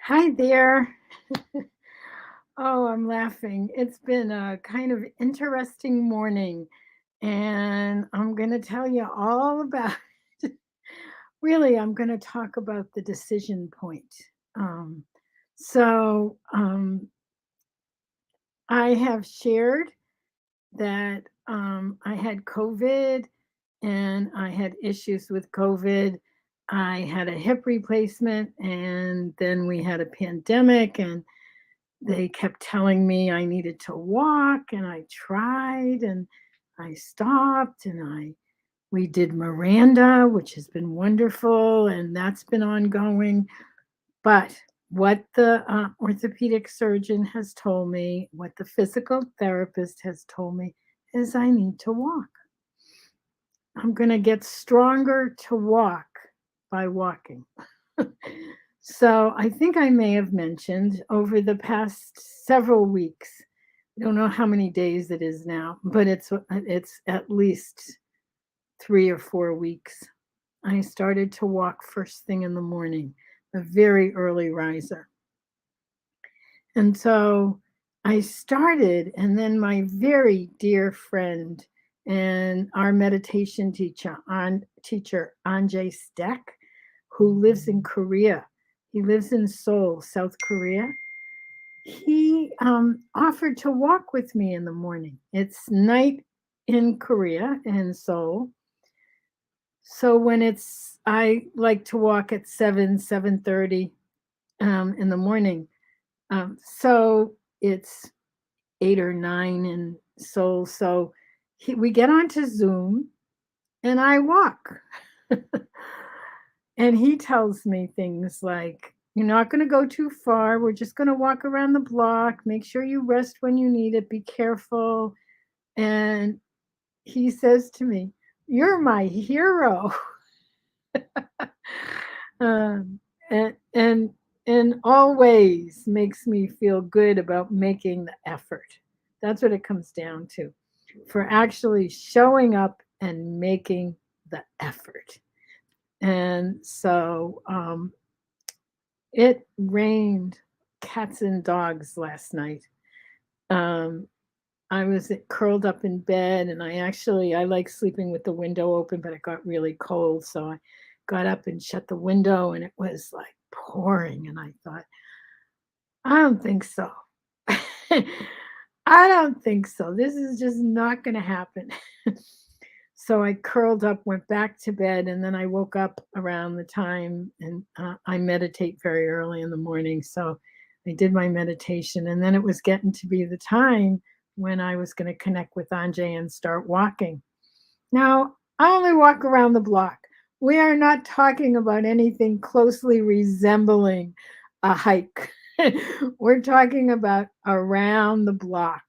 Hi there. Oh, I'm laughing. It's been a kind of interesting morning, and I'm going to tell you all about really, I'm going to talk about the decision point. Um, so, I have shared that I had COVID and I had issues with COVID. I had a hip replacement, and then we had a pandemic, and they kept telling me I needed to walk, and I tried, and I stopped, and I we did Miranda, which has been wonderful, and that's been ongoing. But what the orthopedic surgeon has told me, what the physical therapist has told me, is I need to walk. I'm going to get stronger to walk by walking. So I think I may have mentioned over the past several weeks. I don't know how many days it is now, but it's at least 3 or 4 weeks. I started to walk first thing in the morning, a very early riser. And so I started, and then my very dear friend and our meditation teacher Anjay Steck, who lives in Korea. He lives in Seoul, South Korea. He offered to walk with me in the morning. It's night in Korea, in Seoul. So I like to walk at 7:30 in the morning. So it's 8 or 9 in Seoul. So we get onto Zoom and I walk. And he tells me things like, "You're not going to go too far. We're just going to walk around the block. Make sure you rest when you need it. Be careful." And he says to me, "You're my hero." um, and in all ways makes me feel good about making the effort. That's what it comes down to, for actually showing up and making the effort. And so it rained cats and dogs last night. Um, I was curled up in bed, and I like sleeping with the window open, but it got really cold, so I got up and shut the window, and it was like pouring, and I thought, I don't think so. I don't think so. This is just not going to happen. So I curled up, went back to bed, and then I woke up around the time, and I meditate very early in the morning. So I did my meditation, and then it was getting to be the time when I was going to connect with Anjay and start walking. Now, I only walk around the block. We are not talking about anything closely resembling a hike. We're talking about around the block.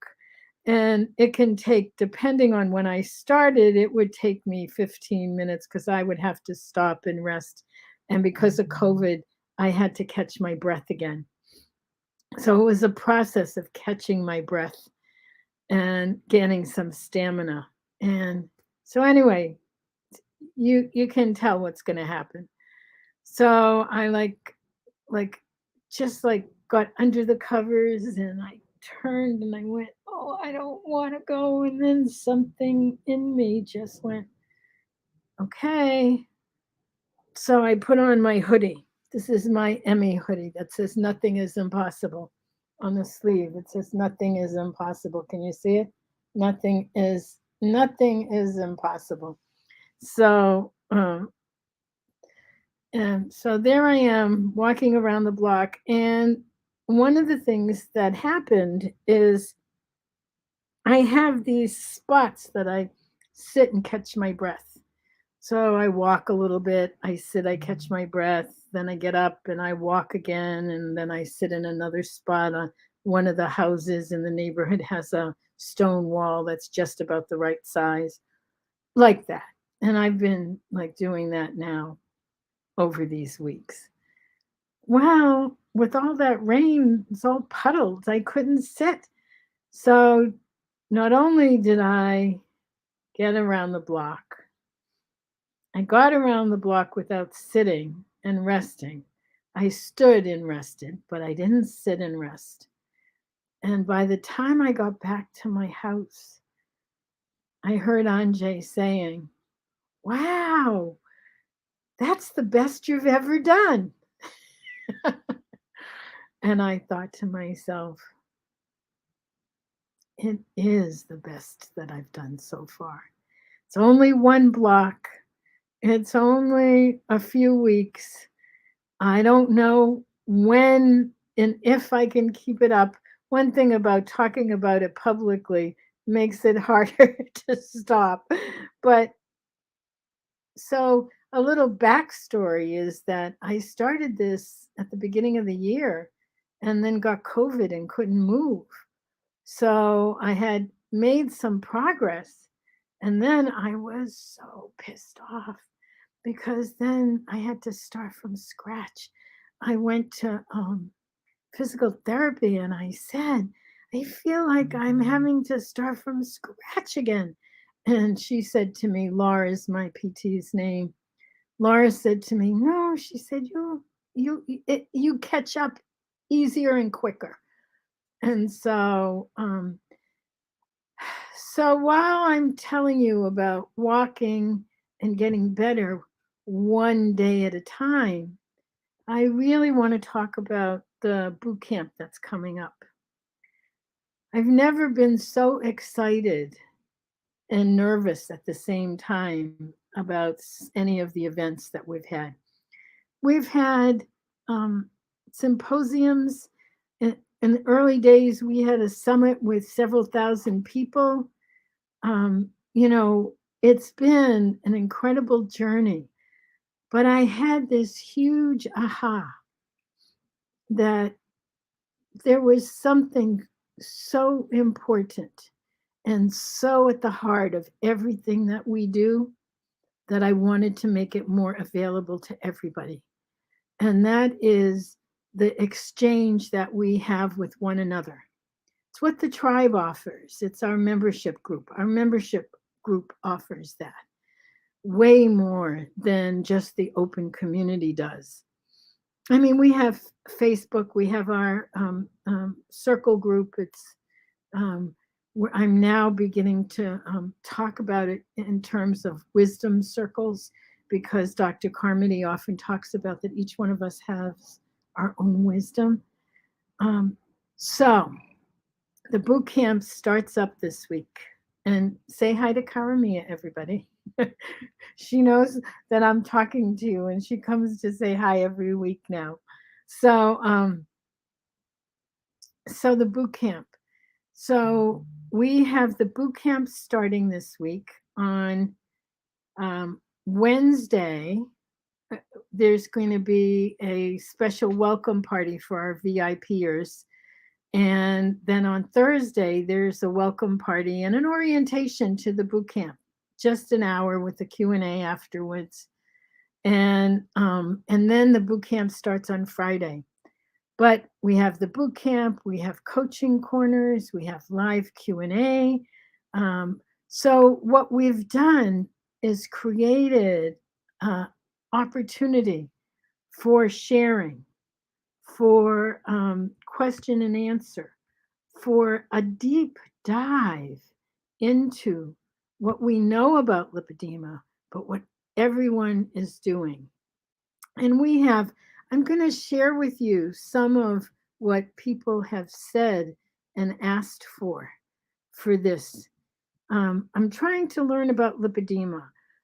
And it can take, depending on when I started, it would take me 15 minutes because I would have to stop and rest. And because of COVID, I had to catch my breath again. So it was a process of catching my breath and getting some stamina. And so anyway, you can tell what's going to happen. So I like just like got under the covers, and I turned and I went, "Oh, I don't want to go." And then something in me just went, "Okay." So I put on my hoodie. This is my Emmy hoodie that says "Nothing is impossible" on the sleeve. It says "Nothing is impossible." Can you see it? Nothing is impossible. So and so there I am walking around the block. And one of the things that happened is I have these spots that I sit and catch my breath. So I walk a little bit, I sit, I catch my breath, then I get up and I walk again, and then I sit in another spot. One of the houses in the neighborhood has a stone wall that's just about the right size, like that. And I've been like doing that now over these weeks. Well, with all that rain, it's all puddled. I couldn't sit. So not only did I get around the block, I got around the block without sitting and resting. I stood and rested, but I didn't sit and rest. And by the time I got back to my house, I heard Anjay saying, "Wow, that's the best you've ever done." And I thought to myself, it is the best that I've done so far. It's only one block, it's only a few weeks. I don't know when and if I can keep it up. One thing about talking about it publicly makes it harder to stop. But so, a little backstory is that I started this at the beginning of the year and then got COVID and couldn't move. So, I had made some progress. And then I was so pissed off because then I had to start from scratch. I went to physical therapy and I said, I feel like I'm having to start from scratch again. And she said to me, Laura is my PT's name. Laura said to me, "No," she said, you catch up easier and quicker." And so while I'm telling you about walking and getting better one day at a time, I really want to talk about the boot camp that's coming up. I've never been so excited and nervous at the same time about any of the events that we've had. We've had um, symposiums. In the early days, we had a summit with several thousand people. You know, it's been an incredible journey. But I had this huge aha that there was something so important and so at the heart of everything that we do that I wanted to make it more available to everybody. And that is the exchange that we have with one another. It's what the tribe offers. It's our membership group. Our membership group offers that way more than just the open community does. I mean, we have Facebook, we have our circle group. It's where I'm now beginning to talk about it in terms of wisdom circles because Dr. Carmody often talks about that each one of us has our own wisdom. Um, so the boot camp starts up this week. And say hi to Karamia, everybody. She knows that I'm talking to you, and she comes to say hi every week now. So, so the boot camp. So we have the boot camp starting this week on Wednesday. uh, There's going to be a special welcome party for our VIPers. And then on Thursday, there's a welcome party and an orientation to the boot camp, just an hour with a Q&A afterwards. And then the boot camp starts on Friday. But we have the boot camp, we have coaching corners, we have live Q&A. So what we've done is created opportunity for sharing, for question and answer, for a deep dive into what we know about lipedema, but what everyone is doing. And we have, I'm going to share with you some of what people have said and asked for this. I'm trying to learn about lipedema.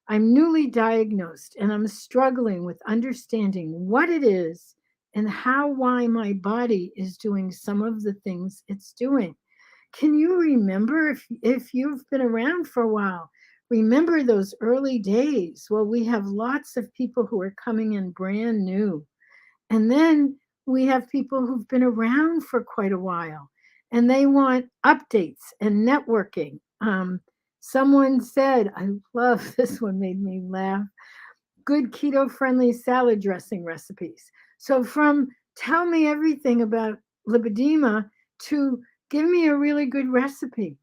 I'm newly diagnosed and I'm struggling with understanding what it is and why my body is doing some of the things it's doing. Can you remember if you've been around for a while? Remember those early days? Well, we have lots of people who are coming in brand new. And then we have people who've been around for quite a while and they want updates and networking. Someone said, I love this one, made me laugh, good keto friendly salad dressing recipes. So, from tell me everything about lipedema to give me a really good recipe.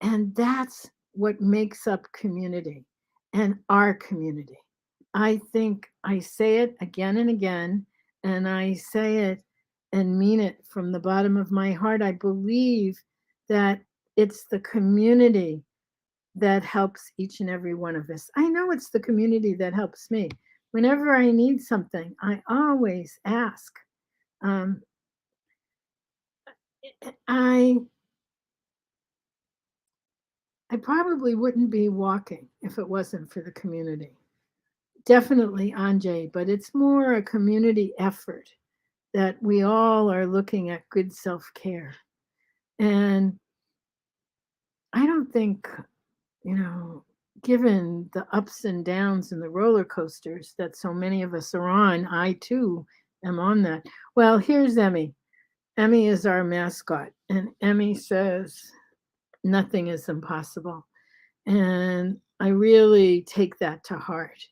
And that's what makes up community and our community. I think I say it again and again, and I say it and mean it from the bottom of my heart. I believe that it's the community that helps each and every one of us. I know it's the community that helps me. Whenever I need something, I always ask. Um, I I probably wouldn't be walking if it wasn't for the community. Definitely Anjay, but it's more a community effort that we all are looking at good self-care. And I don't think, you know, given the ups and downs and the roller coasters that so many of us are on, I too am on that. Well, here's Emmy. Emmy is our mascot, and Emmy says nothing is impossible. And I really take that to heart,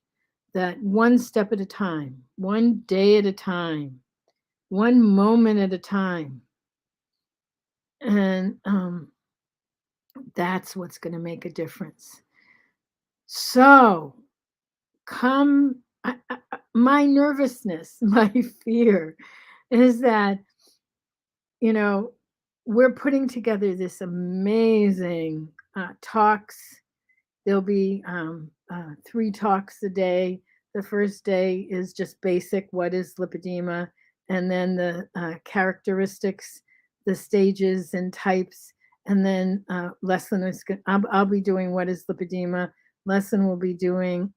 that one step at a time, one day at a time, one moment at a time. And that's what's going to make a difference. So, come, my nervousness, my fear is that, you know, we're putting together this amazing talks. There'll be 3 talks a day. The first day is just basic, what is lipedema, and then the characteristics, the stages and types, and then Leslie is I'll be doing what is lipedema. Lesson will be doing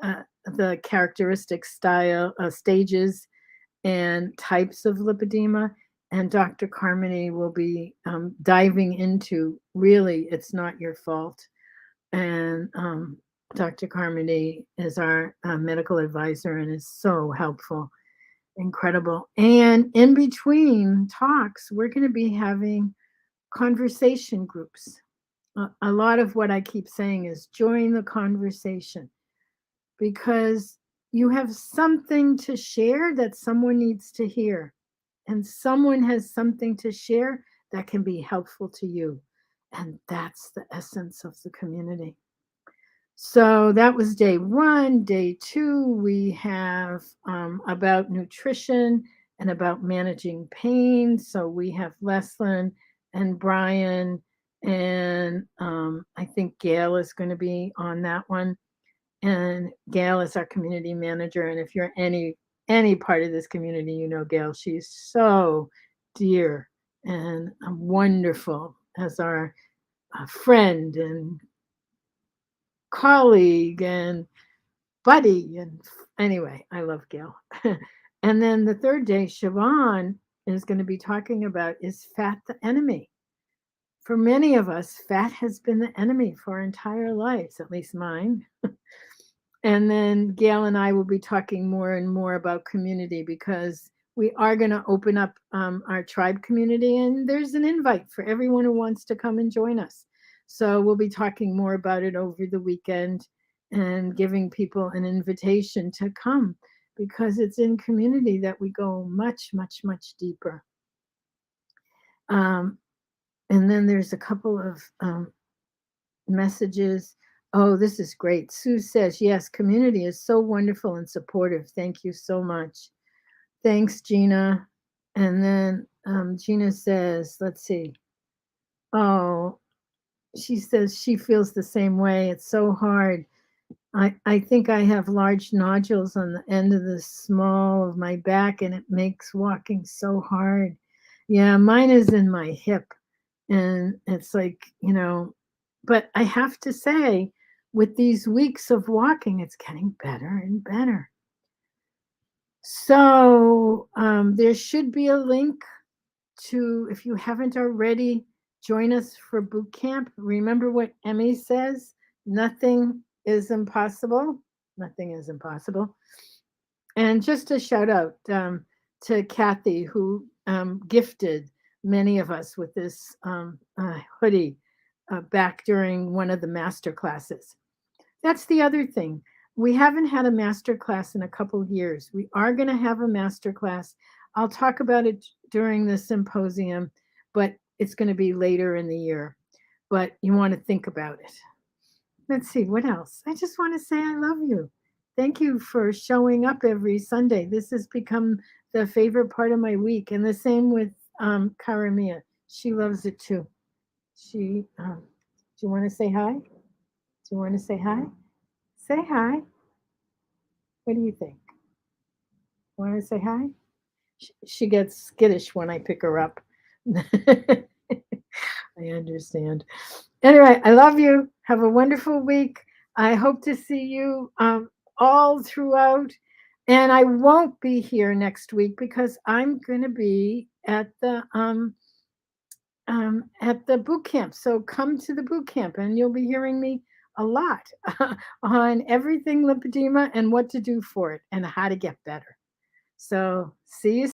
the characteristic style stages and types of lipedema, and Dr. Carmody will be diving into really it's not your fault. And Dr. Carmody is our medical advisor and is so helpful, incredible. And in between talks, we're going to be having conversation groups. A lot of what I keep saying is join the conversation, because you have something to share that someone needs to hear, and someone has something to share that can be helpful to you. And that's the essence of the community. So that was day 1. Day 2, we have about nutrition and about managing pain. So we have Leslin and Brian, and I think Gail is going to be on that one. And Gail is our community manager. And if you're any part of this community, you know Gail. She's so dear and wonderful as our friend and colleague and buddy. And anyway, I love Gail. And then the third day, Siobhan is going to be talking about, is fat the enemy? For many of us, fat has been the enemy for our entire lives, at least mine. And then Gail and I will be talking more and more about community, because we are going to open up our tribe community, and there's an invite for everyone who wants to come and join us. So we'll be talking more about it over the weekend and giving people an invitation to come, because it's in community that we go much, much, much deeper. And then there's a couple of messages. Oh, this is great. Sue says, yes, community is so wonderful and supportive. Thank you so much. Thanks, Gina. And then Gina says, let's see. Oh, she says she feels the same way. It's so hard. I think I have large nodules on the end of the small of my back, and it makes walking so hard. Yeah, mine is in my hip. And it's like, but I have to say, with these weeks of walking, it's getting better and better. So there should be a link to, if you haven't already, join us for boot camp. Remember what Emmy says, nothing is impossible. Nothing is impossible. And just a shout out to Kathy, who gifted many of us with this hoodie back during one of the master classes. That's the other thing. We haven't had a master class in a couple of years. We are going to have a master class. I'll talk about it during the symposium, but it's going to be later in the year. But you want to think about it. Let's see, what else? I just want to say I love you. Thank you for showing up every Sunday. This has become the favorite part of my week, and the same with Karamia. She loves it too. She, do you want to say hi? Do you want to say hi? Say hi. What do you think? Want to say hi? She gets skittish when I pick her up. I understand. Anyway, I love you. Have a wonderful week. I hope to see you all throughout. And I won't be here next week because I'm going to be at the boot camp. So come to the boot camp, and you'll be hearing me a lot on everything lipedema and what to do for it and how to get better. So see you